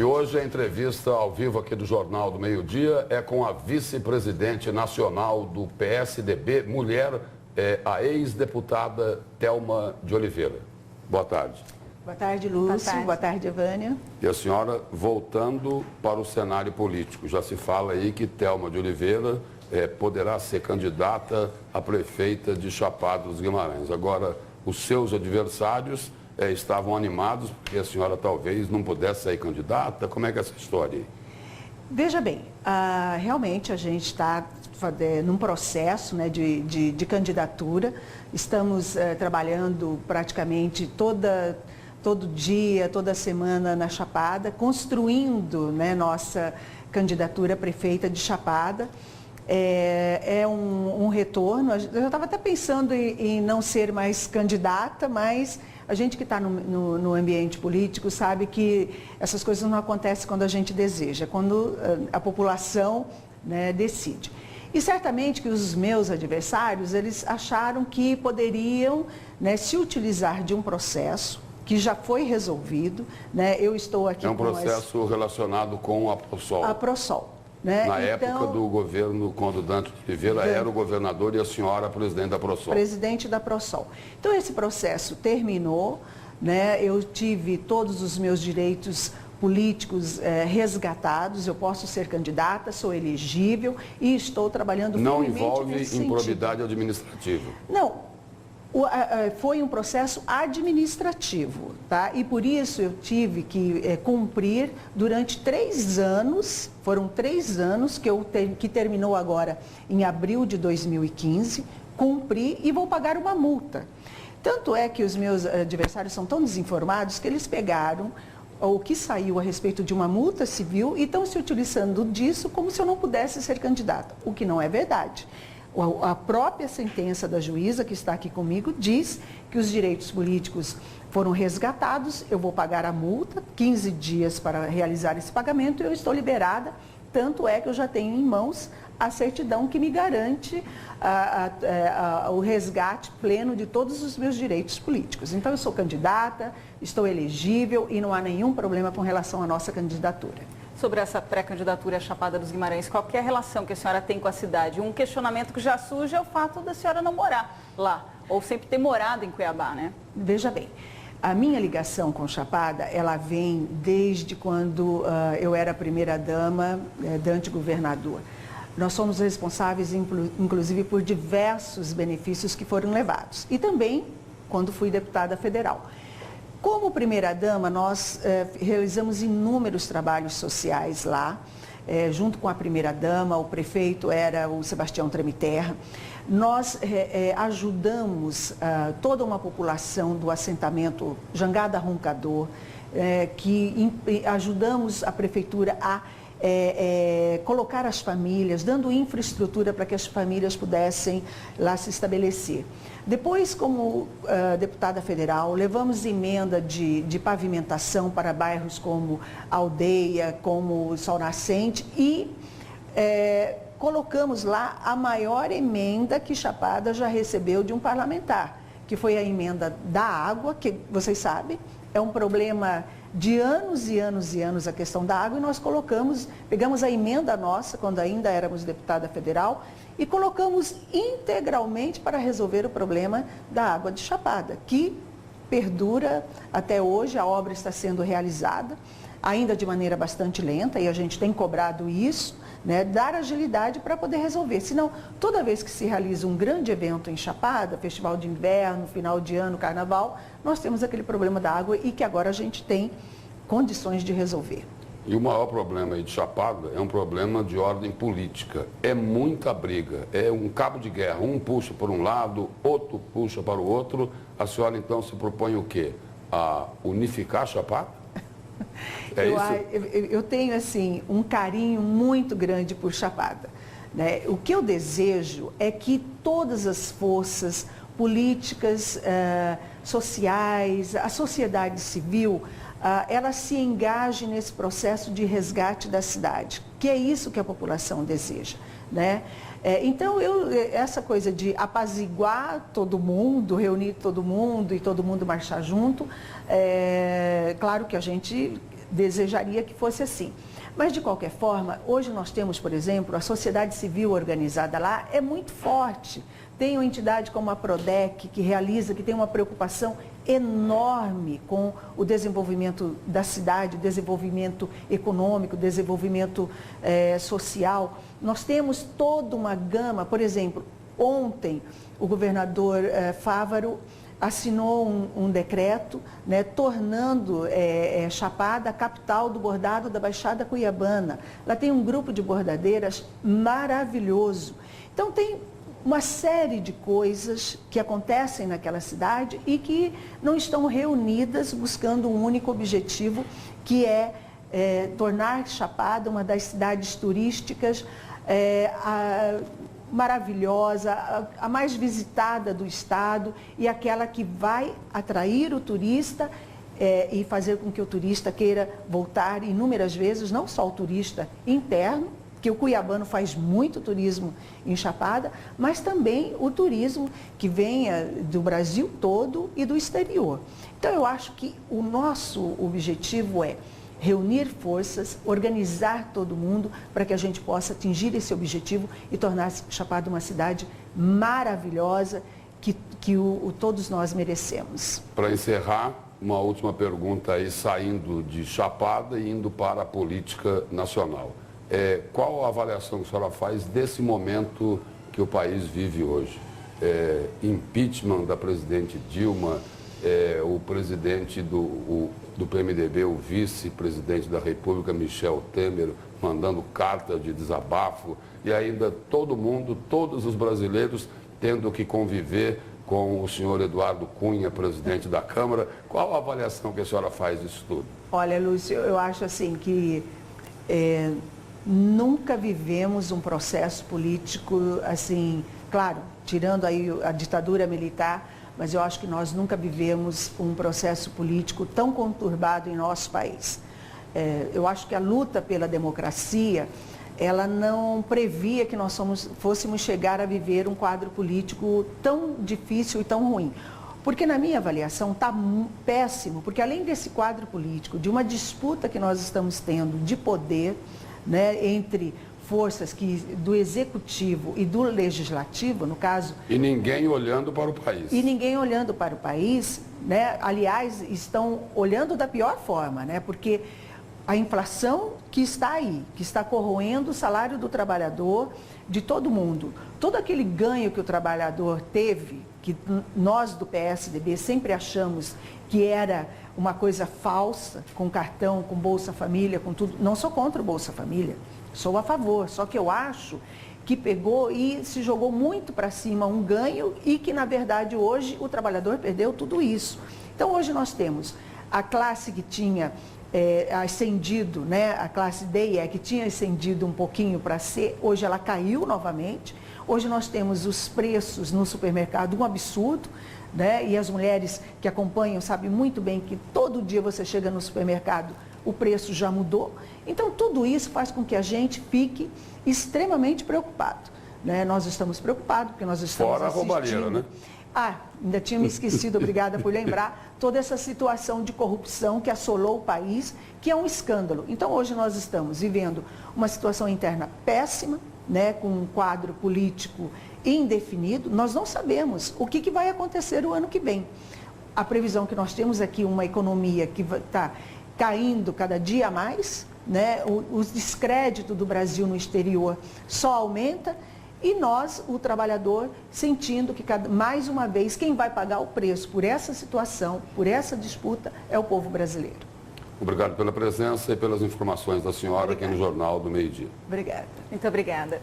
E hoje a entrevista ao vivo aqui do Jornal do Meio-Dia é com a vice-presidente nacional do PSDB, mulher, a ex-deputada Thelma de Oliveira. Boa tarde. Boa tarde, Lúcio. Boa tarde, Evânia. E a senhora, voltando para o cenário político, já se fala aí que Thelma de Oliveira poderá ser candidata a prefeita de Chapada dos Guimarães. Agora, os seus adversários estavam animados porque a senhora talvez não pudesse ser candidata. Como é que é essa história aí? Veja bem, realmente a gente está num processo, né, de candidatura. Estamos trabalhando praticamente todo dia, toda semana na Chapada, construindo, né, nossa candidatura a prefeita de Chapada. É um retorno. Eu já estava até pensando em não ser mais candidata, mas a gente que está no ambiente político sabe que essas coisas não acontecem quando a gente deseja, quando a população, né, decide. E certamente que os meus adversários, eles acharam que poderiam, né, se utilizar de um processo que já foi resolvido, né? Eu estou aqui com processo relacionado com a ProSol. A ProSol. Né? Na época do governo, quando Dante de Oliveira era o governador e a senhora a presidente da ProSol. Presidente da ProSol. Então, esse processo terminou, né? Eu tive todos os meus direitos políticos resgatados, eu posso ser candidata, sou elegível e estou trabalhando não firmemente envolve nesse improbidade sentido. administrativa? Não. Foi um processo administrativo, tá? E por isso eu tive que cumprir durante 3 anos, foram 3 anos que terminou agora em abril de 2015, cumpri e vou pagar uma multa. Tanto é que os meus adversários são tão desinformados que eles pegaram o que saiu a respeito de uma multa civil e estão se utilizando disso como se eu não pudesse ser candidata, o que não é verdade. A própria sentença da juíza, que está aqui comigo, diz que os direitos políticos foram resgatados, eu vou pagar a multa, 15 dias para realizar esse pagamento e eu estou liberada, tanto é que eu já tenho em mãos a certidão que me garante o resgate pleno de todos os meus direitos políticos. Então, eu sou candidata, estou elegível e não há nenhum problema com relação à nossa candidatura. Sobre essa pré-candidatura à Chapada dos Guimarães, qual que é a relação que a senhora tem com a cidade? Um questionamento que já surge é o fato da senhora não morar lá, ou sempre ter morado em Cuiabá, né? Veja bem, a minha ligação com Chapada, ela vem desde quando eu era primeira-dama Dante governador. Nós somos responsáveis, inclusive, por diversos benefícios que foram levados. E também quando fui deputada federal. Como primeira-dama, nós realizamos inúmeros trabalhos sociais lá, junto com a primeira-dama, o prefeito era o Sebastião Tremiterra. Nós ajudamos toda uma população do assentamento Jangada Roncador, que ajudamos a prefeitura a colocar as famílias, dando infraestrutura para que as famílias pudessem lá se estabelecer. Depois, como deputada federal, levamos emenda de pavimentação para bairros como Aldeia, como Sol Nascente e colocamos lá a maior emenda que Chapada já recebeu de um parlamentar, que foi a emenda da água, que vocês sabem, é um problema de anos e anos e anos a questão da água e nós pegamos a emenda nossa, quando ainda éramos deputada federal, e colocamos integralmente para resolver o problema da água de Chapada, que perdura até hoje, a obra está sendo realizada, ainda de maneira bastante lenta, e a gente tem cobrado isso, né, dar agilidade para poder resolver. Senão, toda vez que se realiza um grande evento em Chapada, festival de inverno, final de ano, carnaval, nós temos aquele problema da água e que agora a gente tem condições de resolver. E o maior problema aí de Chapada é um problema de ordem política. É muita briga, é um cabo de guerra. Um puxa por um lado, outro puxa para o outro. A senhora, então, se propõe o quê? A unificar Chapada? Eu tenho, assim, um carinho muito grande por Chapada, né? O que eu desejo é que todas as forças políticas, sociais, a sociedade civil, ela se engaje nesse processo de resgate da cidade, que é isso que a população deseja, né? Então, essa coisa de apaziguar todo mundo, reunir todo mundo e todo mundo marchar junto, claro que a gente desejaria que fosse assim. Mas, de qualquer forma, hoje nós temos, por exemplo, a sociedade civil organizada lá é muito forte. Tem uma entidade como a Prodec, que tem uma preocupação enorme com o desenvolvimento da cidade, o desenvolvimento econômico, o desenvolvimento social. Nós temos toda uma gama, por exemplo, ontem o governador Fávaro assinou um decreto, né, tornando Chapada a capital do bordado da Baixada Cuiabana. Lá tem um grupo de bordadeiras maravilhoso. Então tem uma série de coisas que acontecem naquela cidade e que não estão reunidas buscando um único objetivo, que é tornar Chapada uma das cidades turísticas maravilhosa, a mais visitada do estado e aquela que vai atrair o turista e fazer com que o turista queira voltar inúmeras vezes, não só o turista interno, que o cuiabano faz muito turismo em Chapada, mas também o turismo que venha do Brasil todo e do exterior. Então, eu acho que o nosso objetivo é reunir forças, organizar todo mundo para que a gente possa atingir esse objetivo e tornar Chapada uma cidade maravilhosa que todos nós merecemos. Para encerrar, uma última pergunta aí, saindo de Chapada e indo para a política nacional. Qual a avaliação que a senhora faz desse momento que o país vive hoje? Impeachment da presidente Dilma, o presidente do PMDB, o vice-presidente da República, Michel Temer, mandando carta de desabafo, e ainda todo mundo, todos os brasileiros, tendo que conviver com o senhor Eduardo Cunha, presidente da Câmara. Qual a avaliação que a senhora faz disso tudo? Olha, Lúcio, eu acho assim que nunca vivemos um processo político assim, claro, tirando aí a ditadura militar, mas eu acho que nós nunca vivemos um processo político tão conturbado em nosso país. Eu acho que a luta pela democracia, ela não previa que nós fôssemos chegar a viver um quadro político tão difícil e tão ruim. Porque, na minha avaliação, está péssimo, porque além desse quadro político, de uma disputa que nós estamos tendo de poder, né, entre forças do executivo e do legislativo, no caso... E ninguém olhando para o país. E ninguém olhando para o país, né? Aliás, estão olhando da pior forma, né? Porque a inflação que está aí, que está corroendo o salário do trabalhador, de todo mundo, todo aquele ganho que o trabalhador teve, que nós do PSDB sempre achamos que era uma coisa falsa, com cartão, com Bolsa Família, com tudo. Não sou contra o Bolsa Família, sou a favor, só que eu acho que pegou e se jogou muito para cima um ganho e que, na verdade, hoje o trabalhador perdeu tudo isso. Então, hoje nós temos a classe que tinha ascendido, né, a classe D, que tinha ascendido um pouquinho para C, hoje ela caiu novamente. Hoje nós temos os preços no supermercado, um absurdo, né? E as mulheres que acompanham sabem muito bem que todo dia você chega no supermercado, o preço já mudou. Então, tudo isso faz com que a gente fique extremamente preocupado, né? Nós estamos preocupados porque nós estamos Fora a roubalheira, né? Ainda tinha me esquecido, obrigada por lembrar, toda essa situação de corrupção que assolou o país, que é um escândalo. Então, hoje nós estamos vivendo uma situação interna péssima, né, com um quadro político indefinido. Nós não sabemos o que vai acontecer o ano que vem. A previsão que nós temos aqui, uma economia que está caindo cada dia mais, né, o descrédito do Brasil no exterior só aumenta, e nós, o trabalhador, sentindo que mais uma vez quem vai pagar o preço por essa situação, por essa disputa, é o povo brasileiro. Obrigado pela presença e pelas informações da senhora aqui no Jornal do Meio-Dia. Obrigada. Muito obrigada.